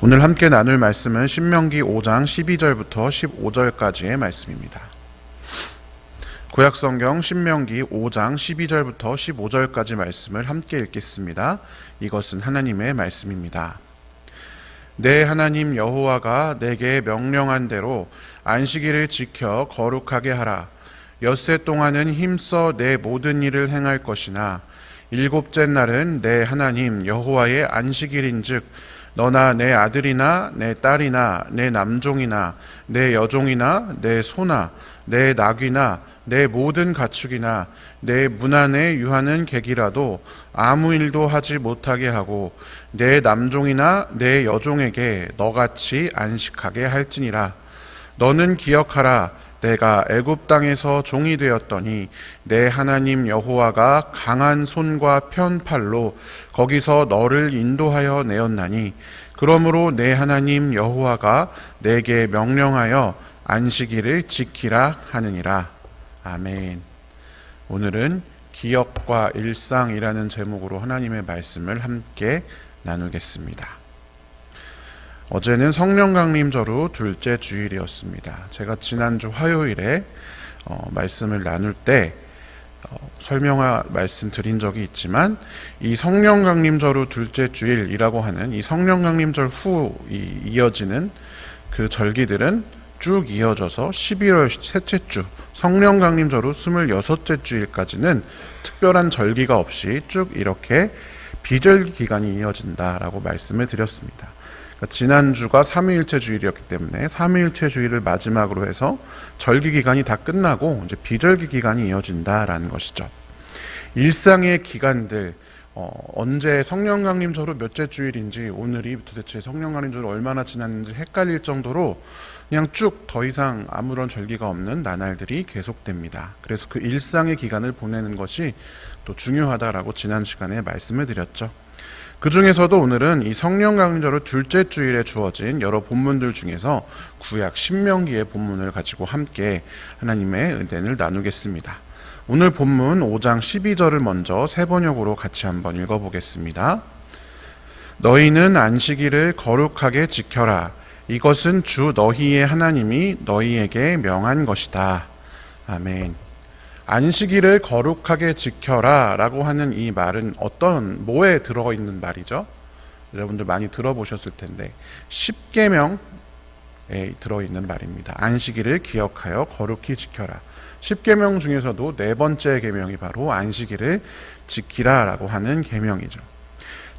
오늘 함께 나눌 말씀은 신명기 5장 12절부터 15절까지의 말씀입니다. 구약성경 신명기 5장 12절부터 15절까지 말씀을 함께 읽겠습니다. 이것은 하나님의 말씀입니다. 내 하나님 여호와가 내게 명령한 대로 안식일을 지켜 거룩하게 하라. 엿새 동안은 힘써 내 모든 일을 행할 것이나 일곱째 날은 내 하나님 여호와의 안식일인즉 너나 내 아들이나 내 딸이나 내 남종이나 내 여종이나 내 소나 내 낙이나 내 모든 가축이나 내 문 안에 유하는 객이라도 아무 일도 하지 못하게 하고 내 남종이나 내 여종에게 너같이 안식하게 할지니라. 너는 기억하라. 내가 애굽 땅에서 종이 되었더니 내 하나님 여호와가 강한 손과 편 팔로 거기서 너를 인도하여 내었나니 그러므로 내 하나님 여호와가 내게 명령하여 안식일을 지키라 하느니라. 아멘. 오늘은 기억과 일상이라는 제목으로 하나님의 말씀을 함께 나누겠습니다. 어제는 성령강림절후 둘째 주일이었습니다. 제가 지난주 화요일에 말씀을 나눌 때 말씀 드린 적이 있지만 이 성령강림절후 둘째 주일이라고 하는 이 성령강림절 후 이어지는 그 절기들은 쭉 이어져서 11월 셋째 주 성령강림절 후 26째 주일까지는 특별한 절기가 없이 쭉 이렇게 비절기 기간이 이어진다라고 말씀을 드렸습니다. 지난주가 삼위일체 주일이었기 때문에 삼위일체 주일을 마지막으로 해서 절기 기간이 다 끝나고 이제 비절기 기간이 이어진다라는 것이죠. 일상의 기간들, 언제 성령강림절 후 몇째 주일인지 오늘이 도대체 성령강림절 얼마나 지났는지 헷갈릴 정도로 그냥 쭉 더 이상 아무런 절기가 없는 나날들이 계속됩니다. 그래서 그 일상의 기간을 보내는 것이 또 중요하다라고 지난 시간에 말씀을 드렸죠. 그 중에서도 오늘은 이 성령강림절 후 둘째 주일에 주어진 여러 본문들 중에서 구약 신명기의 본문을 가지고 함께 하나님의 은혜를 나누겠습니다. 오늘 본문 5장 12절을 먼저 세 번역으로 같이 한번 읽어보겠습니다. 너희는 안식일을 거룩하게 지켜라. 이것은 주 너희의 하나님이 너희에게 명한 것이다. 아멘. 안식일을 거룩하게 지켜라 라고 하는 이 말은 뭐에 들어있는 말이죠? 여러분들 많이 들어보셨을 텐데 십계명에 들어있는 말입니다. 안식일을 기억하여 거룩히 지켜라. 십계명 중에서도 네 번째 계명이 바로 안식일을 지키라 라고 하는 계명이죠.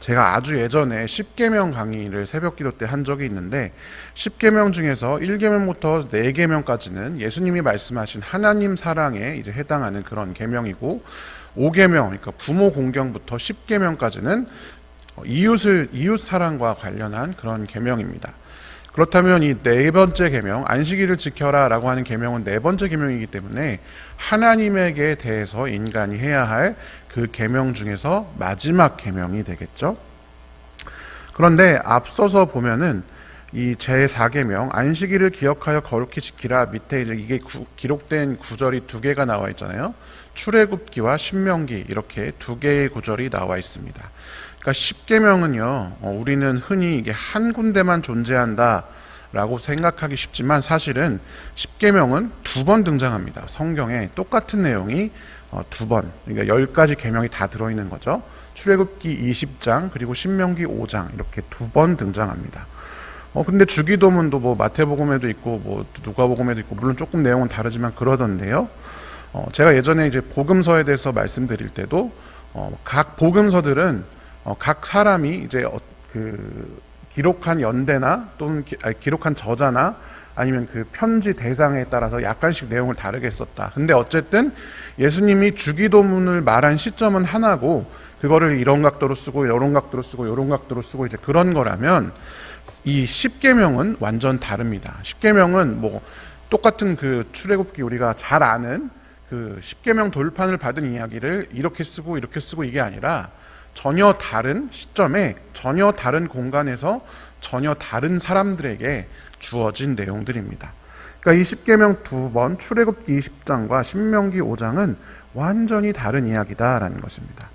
제가 아주 예전에 십계명 강의를 새벽기도 때 한 적이 있는데 십계명 중에서 1계명부터 4계명까지는 예수님이 말씀하신 하나님 사랑에 이제 해당하는 그런 계명이고 5계명 그러니까 부모 공경부터 10계명까지는 이웃 사랑과 관련한 그런 계명입니다. 그렇다면 이 네 번째 계명 안식일을 지켜라 라고 하는 계명은 네 번째 계명이기 때문에 하나님에게 대해서 인간이 해야 할 그 계명 중에서 마지막 계명이 되겠죠. 그런데 앞서서 보면은 이 제4계명 안식일을 기억하여 거룩히 지키라 밑에 이게 기록된 구절이 두 개가 나와 있잖아요. 출애굽기와 신명기 이렇게 두 개의 구절이 나와 있습니다. 그러니까 십계명은요, 우리는 흔히 이게 한 군데만 존재한다 라고 생각하기 쉽지만 사실은 십계명은 2번 등장합니다. 성경에 똑같은 내용이 2번, 그러니까 10가지 계명이 다 들어있는 거죠. 출애굽기 20장 그리고 신명기 5장 이렇게 2번 등장합니다. 근데 주기도문도 뭐 마태복음에도 있고 뭐 누가복음에도 있고 물론 조금 내용은 다르지만 그러던데요. 제가 예전에 이제 복음서에 대해서 말씀드릴 때도 각 복음서들은 각 사람이 이제 기록한 연대나 또는 기록한 저자나 아니면 그 편지 대상에 따라서 약간씩 내용을 다르게 썼다. 근데 어쨌든 예수님이 주기도문을 말한 시점은 하나고 그거를 이런 각도로 쓰고 이런 각도로 쓰고 이런 각도로 쓰고 이제 그런 거라면 이 십계명은 완전 다릅니다. 십계명은 뭐 똑같은 그 출애굽기 우리가 잘 아는 그 십계명 돌판을 받은 이야기를 이렇게 쓰고 이게 아니라 전혀 다른 시점에 전혀 다른 공간에서 전혀 다른 사람들에게 주어진 내용들입니다. 그러니까 이 십계명 2번 출애굽기 20장과 신명기 5장은 완전히 다른 이야기다라는 것입니다.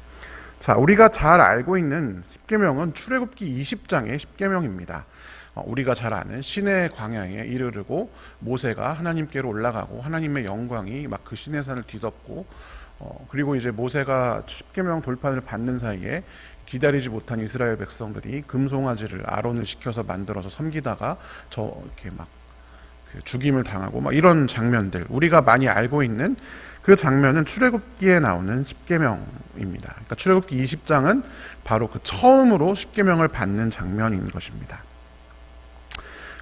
자, 우리가 잘 알고 있는 십계명은 출애굽기 20장의 십계명입니다. 우리가 잘 아는 시내 광야에 이르르고 모세가 하나님께로 올라가고 하나님의 영광이 막 그 시내산을 뒤덮고 그리고 이제 모세가 십계명 돌판을 받는 사이에 기다리지 못한 이스라엘 백성들이 금송아지를 아론을 시켜서 만들어서 섬기다가 이렇게 막 죽임을 당하고 막 이런 장면들, 우리가 많이 알고 있는 그 장면은 출애굽기에 나오는 십계명입니다. 그러니까 출애굽기 20장은 바로 그 처음으로 십계명을 받는 장면인 것입니다.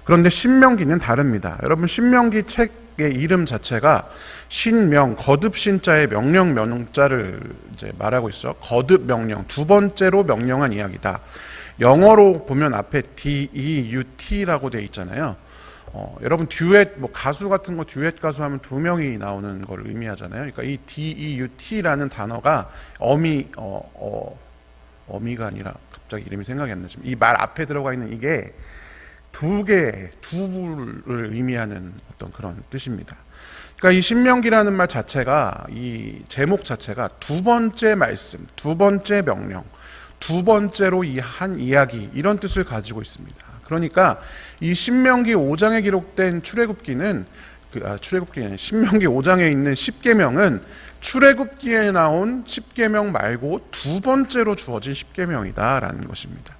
그런데 신명기는 다릅니다. 여러분, 신명기 책의 이름 자체가 신명, 거듭 신자의 명령 명자를 이제 말하고 있어. 거듭 명령, 두 번째로 명령한 이야기다. 영어로 보면 앞에 D-E-U-T라고 되어 있잖아요. 여러분, 듀엣, 가수 같은 거 듀엣 가수 하면 두 명이 나오는 걸 의미하잖아요. 그러니까 이 D-E-U-T라는 단어가 어미가 아니라 갑자기 이름이 생각이 안 나지만 이 말 앞에 들어가 있는 이게 두 부를 의미하는 어떤 그런 뜻입니다. 그러니까 이 신명기라는 말 자체가, 이 제목 자체가 두 번째 말씀, 두 번째 명령, 두 번째로 이 한 이야기, 이런 뜻을 가지고 있습니다. 그러니까 이 신명기 5장에 기록된 출애굽기는 신명기 5장에 있는 십계명은 출애굽기에 나온 십계명 말고 두 번째로 주어진 십계명이다라는 것입니다.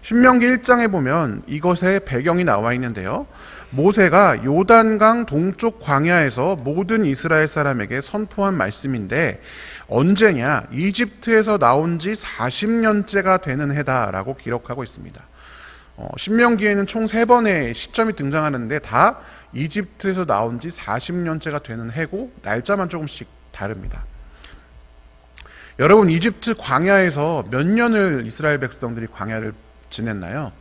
신명기 1장에 보면 이것의 배경이 나와 있는데요. 모세가 요단강 동쪽 광야에서 모든 이스라엘 사람에게 선포한 말씀인데 언제냐? 이집트에서 나온 지 40년째가 되는 해다라고 기록하고 있습니다. 신명기에는 총 3번의 시점이 등장하는데 다 이집트에서 나온 지 40년째가 되는 해고 날짜만 조금씩 다릅니다. 여러분, 이집트 광야에서 몇 년을 이스라엘 백성들이 광야를 지냈나요?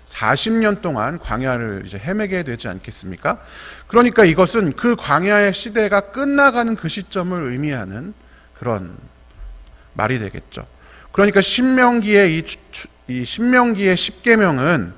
40년 동안 광야를 이제 헤매게 되지 않겠습니까? 그러니까 이것은 그 광야의 시대가 끝나가는 그 시점을 의미하는 그런 말이 되겠죠. 그러니까 신명기의 이 신명기의 십계명은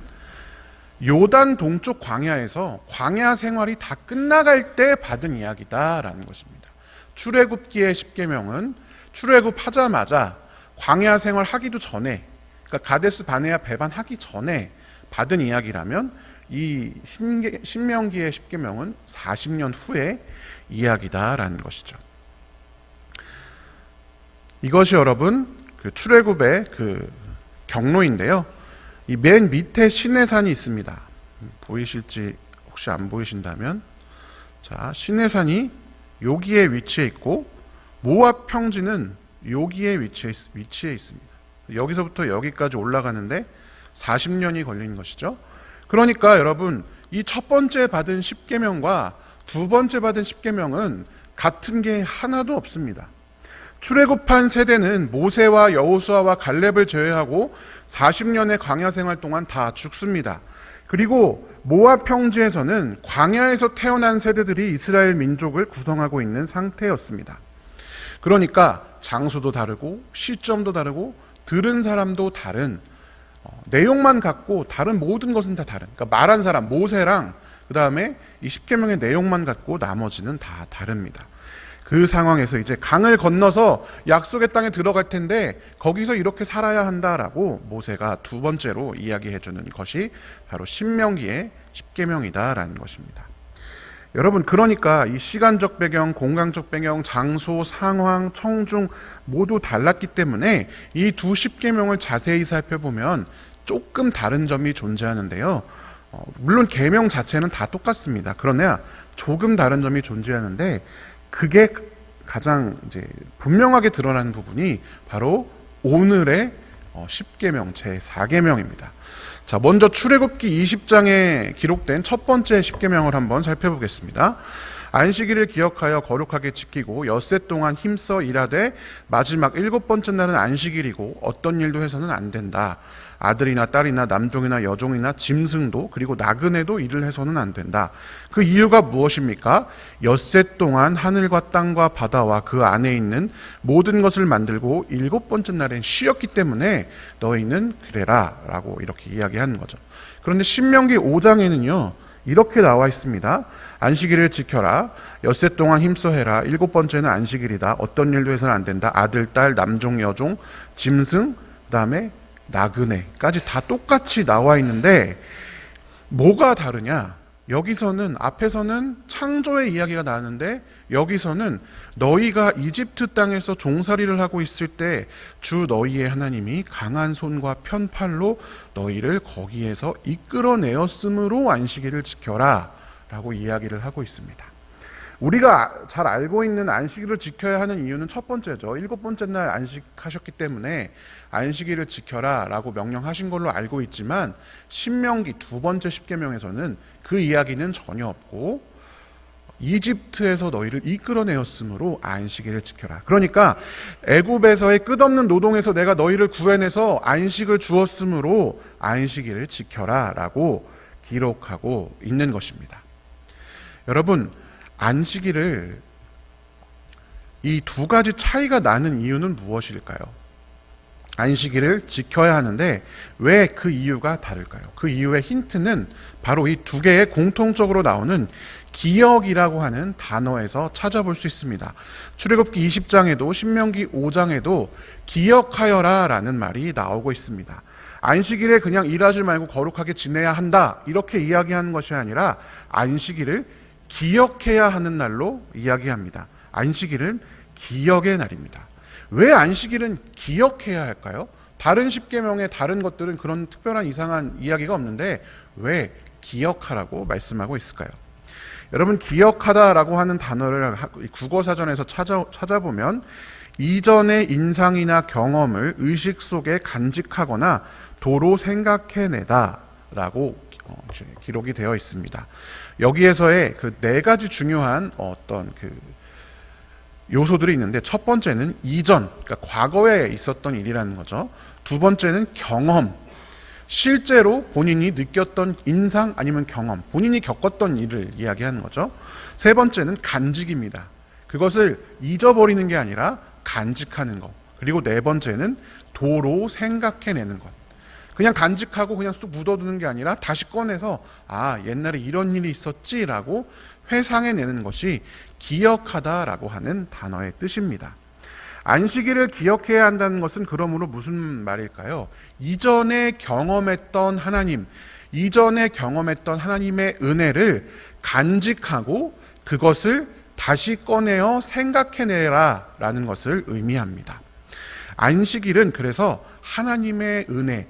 요단 동쪽 광야에서 광야 생활이 다 끝나갈 때 받은 이야기다라는 것입니다. 출애굽기의 십계명은 출애굽하자마자 광야 생활 하기도 전에, 그러니까 가데스 바네아 배반하기 전에 받은 이야기라면 이 신명기의 십계명은 40년 후의 이야기다라는 것이죠. 이것이 여러분 그 출애굽의 그 경로인데요. 이 맨 밑에 시내산이 있습니다. 보이실지 혹시 안 보이신다면, 자, 시내산이 여기에 위치해 있고 모압 평지는 여기에 위치해 있습니다. 여기서부터 여기까지 올라가는데 40년이 걸린 것이죠. 그러니까 여러분, 이 첫 번째 받은 십계명과 두 번째 받은 십계명은 같은 게 하나도 없습니다. 출애굽한 세대는 모세와 여호수아와 갈렙을 제외하고 40년의 광야 생활 동안 다 죽습니다. 그리고 모압 평지에서는 광야에서 태어난 세대들이 이스라엘 민족을 구성하고 있는 상태였습니다. 그러니까 장소도 다르고 시점도 다르고 들은 사람도 다른, 내용만 갖고 다른 모든 것은 다 다른, 그러니까 말한 사람 모세랑 그 다음에 이 십계명의 내용만 갖고 나머지는 다 다릅니다. 그 상황에서 이제 강을 건너서 약속의 땅에 들어갈 텐데 거기서 이렇게 살아야 한다라고 모세가 두 번째로 이야기해 주는 것이 바로 신명기의 십계명이다라는 것입니다. 여러분, 그러니까 이 시간적 배경, 공간적 배경, 장소, 상황, 청중 모두 달랐기 때문에 이 두 십계명을 자세히 살펴보면 조금 다른 점이 존재하는데요. 물론 계명 자체는 다 똑같습니다. 그러나 조금 다른 점이 존재하는데 그게 가장 이제 분명하게 드러나는 부분이 바로 오늘의 십계명 제4계명입니다. 자, 먼저 출애굽기 20장에 기록된 첫 번째 십계명을 한번 살펴보겠습니다. 안식일을 기억하여 거룩하게 지키고 엿새 동안 힘써 일하되 마지막 7번째 날은 안식일이고 어떤 일도 해서는 안 된다. 아들이나 딸이나 남종이나 여종이나 짐승도 그리고 나그네도 일을 해서는 안 된다. 그 이유가 무엇입니까? 엿새 동안 하늘과 땅과 바다와 그 안에 있는 모든 것을 만들고 7번째 날엔 쉬었기 때문에 너희는 그래라 라고 이렇게 이야기하는 거죠. 그런데 신명기 5장에는요 이렇게 나와 있습니다. 안식일을 지켜라. 엿새 동안 힘써 해라. 7번째는 안식일이다. 어떤 일도 해서는 안 된다. 아들, 딸, 남종, 여종, 짐승, 그다음에 나그네까지 다 똑같이 나와 있는데 뭐가 다르냐? 여기서는 앞에서는 창조의 이야기가 나왔는데 여기서는 너희가 이집트 땅에서 종살이를 하고 있을 때 주 너희의 하나님이 강한 손과 편팔로 너희를 거기에서 이끌어내었으므로 안식일을 지켜라 라고 이야기를 하고 있습니다. 우리가 잘 알고 있는 안식일을 지켜야 하는 이유는 첫 번째죠. 7번째 날 안식하셨기 때문에 안식일을 지켜라 라고 명령하신 걸로 알고 있지만 신명기 2번째 십계명에서는 그 이야기는 전혀 없고 이집트에서 너희를 이끌어내었으므로 안식일을 지켜라. 그러니까 애굽에서의 끝없는 노동에서 내가 너희를 구해내서 안식을 주었으므로 안식일을 지켜라 라고 기록하고 있는 것입니다. 여러분, 안식일을 이 두 가지 차이가 나는 이유는 무엇일까요? 안식일을 지켜야 하는데 왜 그 이유가 다를까요? 그 이유의 힌트는 바로 이 두 개의 공통적으로 나오는 기억이라고 하는 단어에서 찾아볼 수 있습니다. 출애굽기 20장에도 신명기 5장에도 기억하여라 라는 말이 나오고 있습니다. 안식일에 그냥 일하지 말고 거룩하게 지내야 한다 이렇게 이야기하는 것이 아니라 안식일을 기억해야 하는 날로 이야기합니다. 안식일은 기억의 날입니다. 왜 안식일은 기억해야 할까요? 다른 십계명의 다른 것들은 그런 특별한 이상한 이야기가 없는데 왜 기억하라고 말씀하고 있을까요? 여러분, 기억하다라고 하는 단어를 국어사전에서 찾아보면 이전의 인상이나 경험을 의식 속에 간직하거나 도로 생각해내다 라고 기록이 되어 있습니다. 여기에서의 그 네 가지 중요한 어떤 그 요소들이 있는데 첫 번째는 이전, 그러니까 과거에 있었던 일이라는 거죠. 두 번째는 경험, 실제로 본인이 느꼈던 인상 아니면 경험, 본인이 겪었던 일을 이야기하는 거죠. 세 번째는 간직입니다. 그것을 잊어버리는 게 아니라 간직하는 것. 그리고 네 번째는 도로 생각해내는 것. 그냥 간직하고 그냥 쑥 묻어두는 게 아니라 다시 꺼내서 옛날에 이런 일이 있었지라고 회상해내는 것이 기억하다라고 하는 단어의 뜻입니다. 안식일을 기억해야 한다는 것은 그러므로 무슨 말일까요? 이전에 경험했던 하나님, 이전에 경험했던 하나님의 은혜를 간직하고 그것을 다시 꺼내어 생각해내라 라는 것을 의미합니다. 안식일은 그래서 하나님의 은혜,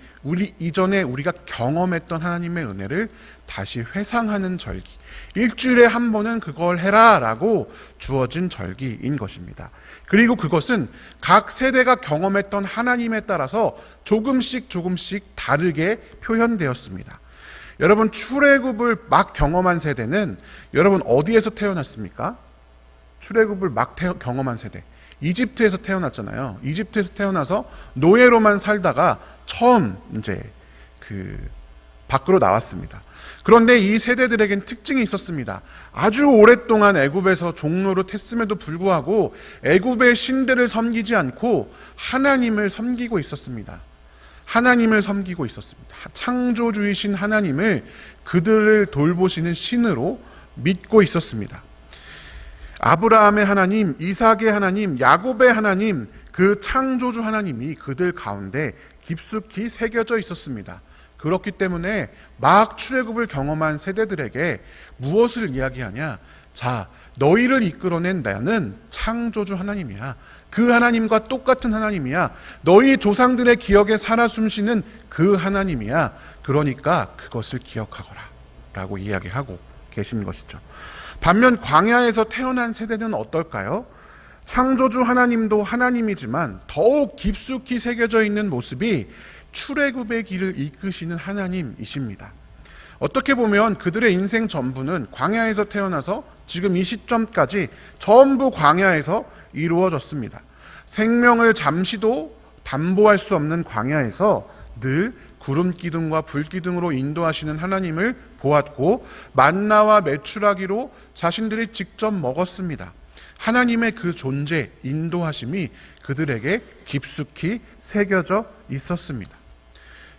이전에 우리가 경험했던 하나님의 은혜를 다시 회상하는 절기, 일주일에 한 번은 그걸 해라 라고 주어진 절기인 것입니다. 그리고 그것은 각 세대가 경험했던 하나님에 따라서 조금씩 다르게 표현되었습니다. 여러분, 출애굽을 막 경험한 세대는 여러분 어디에서 태어났습니까? 출애굽을 막 경험한 세대, 이집트에서 태어났잖아요. 이집트에서 태어나서 노예로만 살다가 처음 이제 밖으로 나왔습니다. 그런데 이 세대들에겐 특징이 있었습니다. 아주 오랫동안 애굽에서 종로로 텄음에도 불구하고 애굽의 신들을 섬기지 않고 하나님을 섬기고 있었습니다. 하나님을 섬기고 있었습니다. 창조주이신 하나님을 그들을 돌보시는 신으로 믿고 있었습니다. 아브라함의 하나님, 이삭의 하나님, 야곱의 하나님, 그 창조주 하나님이 그들 가운데 깊숙이 새겨져 있었습니다. 그렇기 때문에 막 출애굽을 경험한 세대들에게 무엇을 이야기하냐? 자, 너희를 이끌어낸 나는 창조주 하나님이야. 그 하나님과 똑같은 하나님이야. 너희 조상들의 기억에 살아 숨쉬는 그 하나님이야. 그러니까 그것을 기억하거라 라고 이야기하고 계신 것이죠. 반면 광야에서 태어난 세대는 어떨까요? 창조주 하나님도 하나님이지만 더욱 깊숙이 새겨져 있는 모습이 출애굽의 길을 이끄시는 하나님이십니다. 어떻게 보면 그들의 인생 전부는 광야에서 태어나서 지금 이 시점까지 전부 광야에서 이루어졌습니다. 생명을 잠시도 담보할 수 없는 광야에서 늘 구름 기둥과 불 기둥으로 인도하시는 하나님을 보았고 만나와 메추라기로 자신들이 직접 먹었습니다. 하나님의 그 존재, 인도하심이 그들에게 깊숙이 새겨져 있었습니다.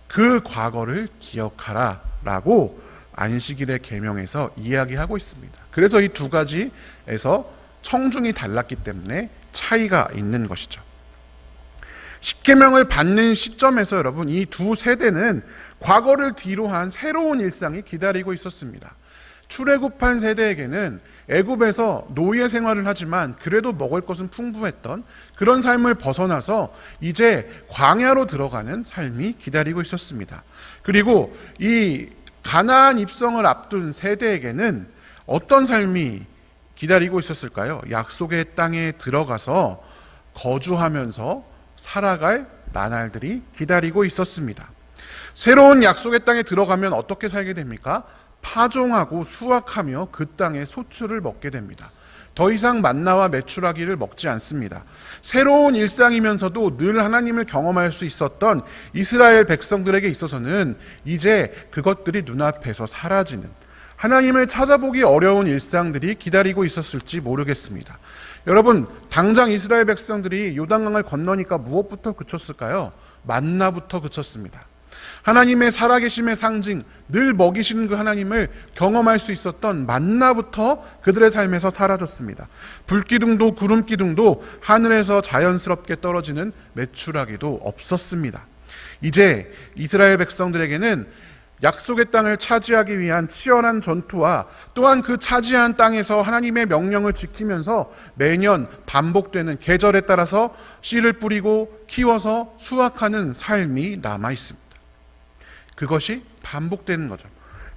그 과거를 기억하라 라고 안식일의 계명에서 이야기하고 있습니다. 그래서 이 두 가지에서 청중이 달랐기 때문에 차이가 있는 것이죠. 십계명을 받는 시점에서 여러분, 이 두 세대는 과거를 뒤로한 새로운 일상이 기다리고 있었습니다. 출애굽한 세대에게는 애굽에서 노예 생활을 하지만 그래도 먹을 것은 풍부했던 그런 삶을 벗어나서 이제 광야로 들어가는 삶이 기다리고 있었습니다. 그리고 이 가나안 입성을 앞둔 세대에게는 어떤 삶이 기다리고 있었을까요? 약속의 땅에 들어가서 거주하면서 살아갈 나날들이 기다리고 있었습니다. 새로운 약속의 땅에 들어가면 어떻게 살게 됩니까? 파종하고 수확하며 그 땅의 소출을 먹게 됩니다. 더 이상 만나와 메추라기를 먹지 않습니다. 새로운 일상이면서도 늘 하나님을 경험할 수 있었던 이스라엘 백성들에게 있어서는 이제 그것들이 눈앞에서 사라지는, 하나님을 찾아보기 어려운 일상들이 기다리고 있었을지 모르겠습니다. 여러분, 당장 이스라엘 백성들이 요단강을 건너니까 무엇부터 그쳤을까요? 만나부터 그쳤습니다. 하나님의 살아계심의 상징, 늘 먹이시는 그 하나님을 경험할 수 있었던 만나부터 그들의 삶에서 사라졌습니다. 불기둥도 구름기둥도 하늘에서 자연스럽게 떨어지는 메추라기도 없었습니다. 이제 이스라엘 백성들에게는 약속의 땅을 차지하기 위한 치열한 전투와 또한 그 차지한 땅에서 하나님의 명령을 지키면서 매년 반복되는 계절에 따라서 씨를 뿌리고 키워서 수확하는 삶이 남아 있습니다. 그것이 반복되는 거죠.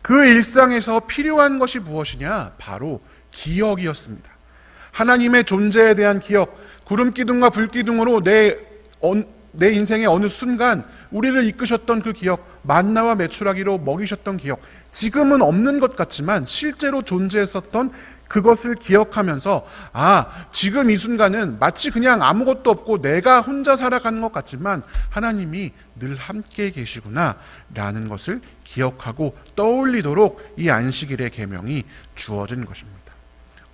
그 일상에서 필요한 것이 무엇이냐? 바로 기억이었습니다. 하나님의 존재에 대한 기억, 구름기둥과 불기둥으로 내 인생의 어느 순간 우리를 이끄셨던 그 기억, 만나와 메추라기로 먹이셨던 기억, 지금은 없는 것 같지만 실제로 존재했었던 그것을 기억하면서 지금 이 순간은 마치 그냥 아무것도 없고 내가 혼자 살아가는 것 같지만 하나님이 늘 함께 계시구나 라는 것을 기억하고 떠올리도록 이 안식일의 계명이 주어진 것입니다.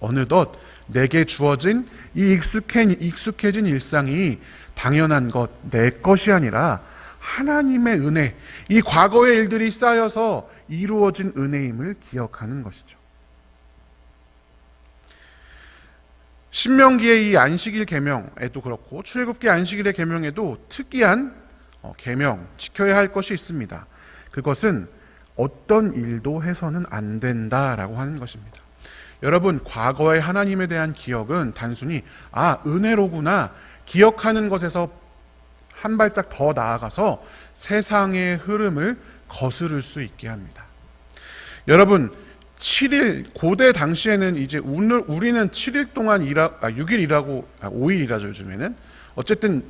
어느덧 내게 주어진 이 익숙해진 일상이 당연한 것, 내 것이 아니라 하나님의 은혜, 이 과거의 일들이 쌓여서 이루어진 은혜임을 기억하는 것이죠. 신명기의 이 안식일 계명에도 그렇고 출애굽기 안식일의 계명에도 특이한 계명, 지켜야 할 것이 있습니다. 그것은 어떤 일도 해서는 안 된다라고 하는 것입니다. 여러분, 과거의 하나님에 대한 기억은 단순히 은혜로구나 기억하는 것에서 한 발짝 더 나아가서 세상의 흐름을 거스를 수 있게 합니다. 여러분, 7일, 고대 당시에는 이제 우리는 7일 동안 6일 일하고 5일 일하죠, 요즘에는. 어쨌든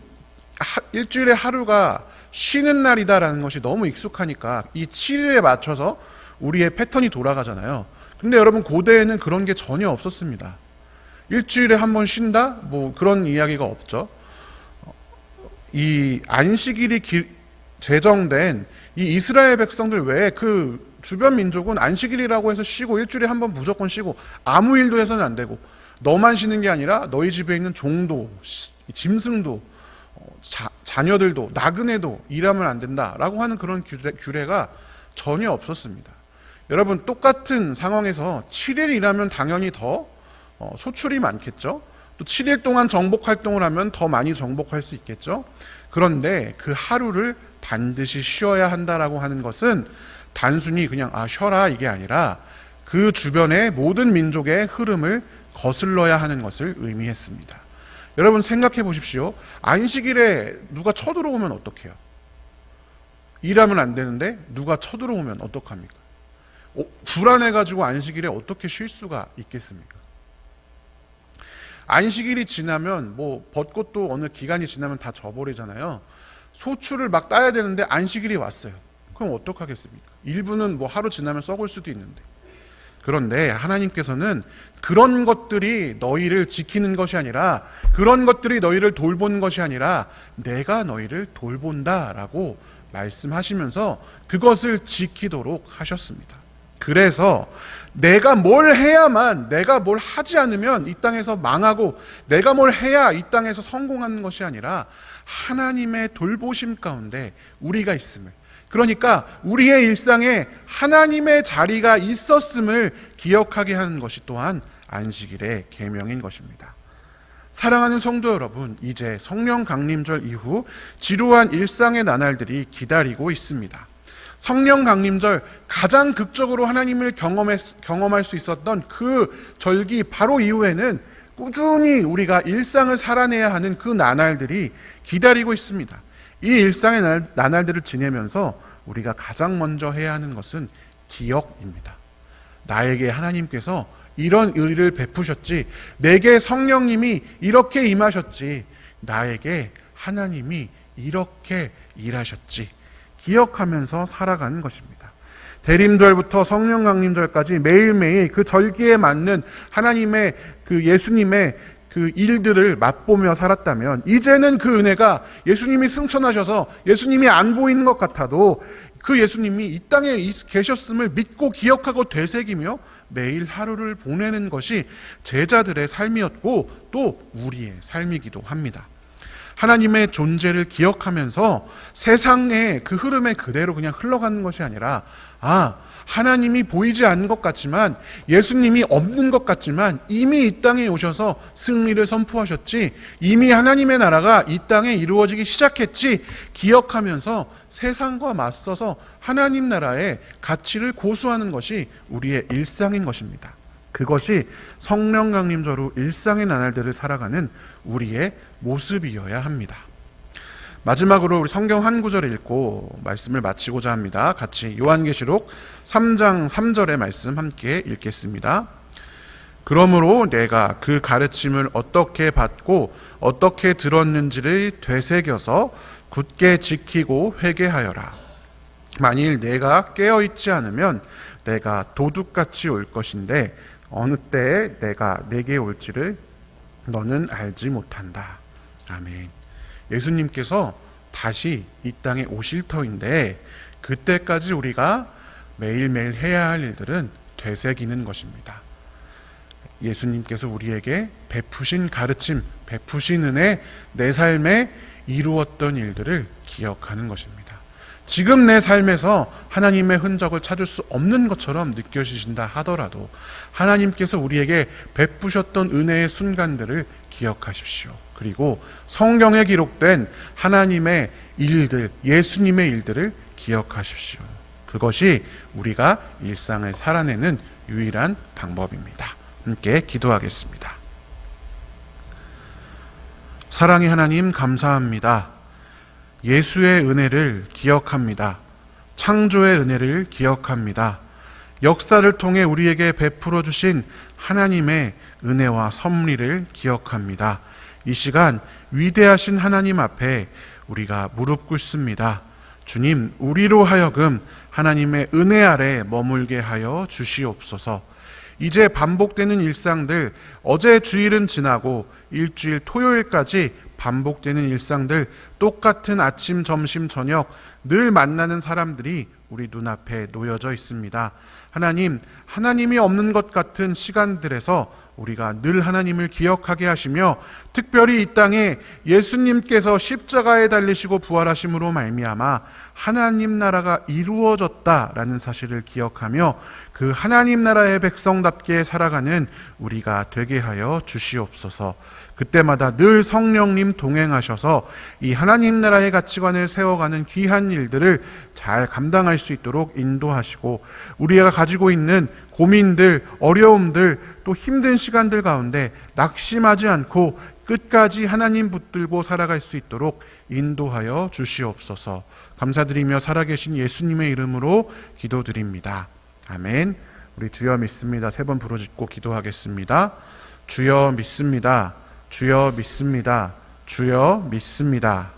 일주일에 하루가 쉬는 날이다라는 것이 너무 익숙하니까 이 7일에 맞춰서 우리의 패턴이 돌아가잖아요. 근데 여러분, 고대에는 그런 게 전혀 없었습니다. 일주일에 한 번 쉰다? 그런 이야기가 없죠. 이 안식일이 제정된 이 이스라엘 백성들 외에 그 주변 민족은 안식일이라고 해서 쉬고 일주일에 한 번 무조건 쉬고 아무 일도 해서는 안 되고, 너만 쉬는 게 아니라 너희 집에 있는 종도, 짐승도, 자녀들도, 나그네도 일하면 안 된다라고 하는 그런 규례가 전혀 없었습니다. 여러분, 똑같은 상황에서 7일 일하면 당연히 더 소출이 많겠죠. 또 7일 동안 정복 활동을 하면 더 많이 정복할 수 있겠죠. 그런데 그 하루를 반드시 쉬어야 한다라고 하는 것은 단순히 그냥 쉬어라 이게 아니라 그 주변의 모든 민족의 흐름을 거슬러야 하는 것을 의미했습니다. 여러분, 생각해 보십시오. 안식일에 누가 쳐들어오면 어떡해요? 일하면 안 되는데 누가 쳐들어오면 어떡합니까? 불안해가지고 안식일에 어떻게 쉴 수가 있겠습니까? 안식일이 지나면 벚꽃도 어느 기간이 지나면 다 져버리잖아요. 소출을 막 따야 되는데 안식일이 왔어요. 그럼 어떡하겠습니까? 일부는 하루 지나면 썩을 수도 있는데. 그런데 하나님께서는 그런 것들이 너희를 지키는 것이 아니라, 그런 것들이 너희를 돌보는 것이 아니라 내가 너희를 돌본다라고 말씀하시면서 그것을 지키도록 하셨습니다. 그래서 내가 뭘 해야만, 내가 뭘 하지 않으면 이 땅에서 망하고 내가 뭘 해야 이 땅에서 성공하는 것이 아니라 하나님의 돌보심 가운데 우리가 있음을, 그러니까 우리의 일상에 하나님의 자리가 있었음을 기억하게 하는 것이 또한 안식일의 계명인 것입니다. 사랑하는 성도 여러분, 이제 성령 강림절 이후 지루한 일상의 나날들이 기다리고 있습니다. 성령 강림절, 가장 극적으로 하나님을 경험할 수 있었던 그 절기 바로 이후에는 꾸준히 우리가 일상을 살아내야 하는 그 나날들이 기다리고 있습니다. 이 일상의 나날들을 지내면서 우리가 가장 먼저 해야 하는 것은 기억입니다. 나에게 하나님께서 이런 의를 베푸셨지, 내게 성령님이 이렇게 임하셨지, 나에게 하나님이 이렇게 일하셨지, 기억하면서 살아가는 것입니다. 대림절부터 성령 강림절까지 매일매일 그 절기에 맞는 하나님의 그 예수님의 그 일들을 맛보며 살았다면, 이제는 그 은혜가 예수님이 승천하셔서 예수님이 안 보이는 것 같아도 그 예수님이 이 땅에 계셨음을 믿고 기억하고 되새기며 매일 하루를 보내는 것이 제자들의 삶이었고 또 우리의 삶이기도 합니다. 하나님의 존재를 기억하면서 세상의 그 흐름에 그대로 그냥 흘러가는 것이 아니라, 하나님이 보이지 않는 것 같지만, 예수님이 없는 것 같지만 이미 이 땅에 오셔서 승리를 선포하셨지, 이미 하나님의 나라가 이 땅에 이루어지기 시작했지 기억하면서 세상과 맞서서 하나님 나라의 가치를 고수하는 것이 우리의 일상인 것입니다. 그것이 성령 강림절 후 일상의 나날들을 살아가는 우리의 모습이어야 합니다. 마지막으로 우리 성경 한 구절을 읽고 말씀을 마치고자 합니다. 같이 요한계시록 3장 3절의 말씀 함께 읽겠습니다. 그러므로 내가 그 가르침을 어떻게 받고 어떻게 들었는지를 되새겨서 굳게 지키고 회개하여라. 만일 내가 깨어있지 않으면 내가 도둑같이 올 것인데 어느 때에 내가 내게 올지를 너는 알지 못한다. 아멘. 예수님께서 다시 이 땅에 오실 터인데 그때까지 우리가 매일매일 해야 할 일들은 되새기는 것입니다. 예수님께서 우리에게 베푸신 가르침, 베푸신 은혜, 내 삶에 이루었던 일들을 기억하는 것입니다. 지금 내 삶에서 하나님의 흔적을 찾을 수 없는 것처럼 느껴지신다 하더라도 하나님께서 우리에게 베푸셨던 은혜의 순간들을 기억하십시오. 그리고 성경에 기록된 하나님의 일들, 예수님의 일들을 기억하십시오. 그것이 우리가 일상을 살아내는 유일한 방법입니다. 함께 기도하겠습니다. 사랑의 하나님, 감사합니다. 예수의 은혜를 기억합니다. 창조의 은혜를 기억합니다. 역사를 통해 우리에게 베풀어 주신 하나님의 은혜와 섭리를 기억합니다. 이 시간 위대하신 하나님 앞에 우리가 무릎 꿇습니다. 주님, 우리로 하여금 하나님의 은혜 아래 머물게 하여 주시옵소서. 이제 반복되는 일상들, 어제 주일은 지나고 일주일 토요일까지 반복되는 일상들, 똑같은 아침, 점심, 저녁 늘 만나는 사람들이 우리 눈앞에 놓여져 있습니다. 하나님, 하나님이 없는 것 같은 시간들에서 우리가 늘 하나님을 기억하게 하시며, 특별히 이 땅에 예수님께서 십자가에 달리시고 부활하심으로 말미암아 하나님 나라가 이루어졌다라는 사실을 기억하며 그 하나님 나라의 백성답게 살아가는 우리가 되게 하여 주시옵소서. 그때마다 늘 성령님 동행하셔서 이 하나님 나라의 가치관을 세워가는 귀한 일들을 잘 감당할 수 있도록 인도하시고, 우리가 가지고 있는 고민들, 어려움들, 또 힘든 시간들 가운데 낙심하지 않고 끝까지 하나님 붙들고 살아갈 수 있도록 인도하여 주시옵소서. 감사드리며 살아계신 예수님의 이름으로 기도드립니다. 아멘. 우리 주여 믿습니다. 3번 부르짖고 기도하겠습니다. 주여 믿습니다. 주여 믿습니다. 주여 믿습니다.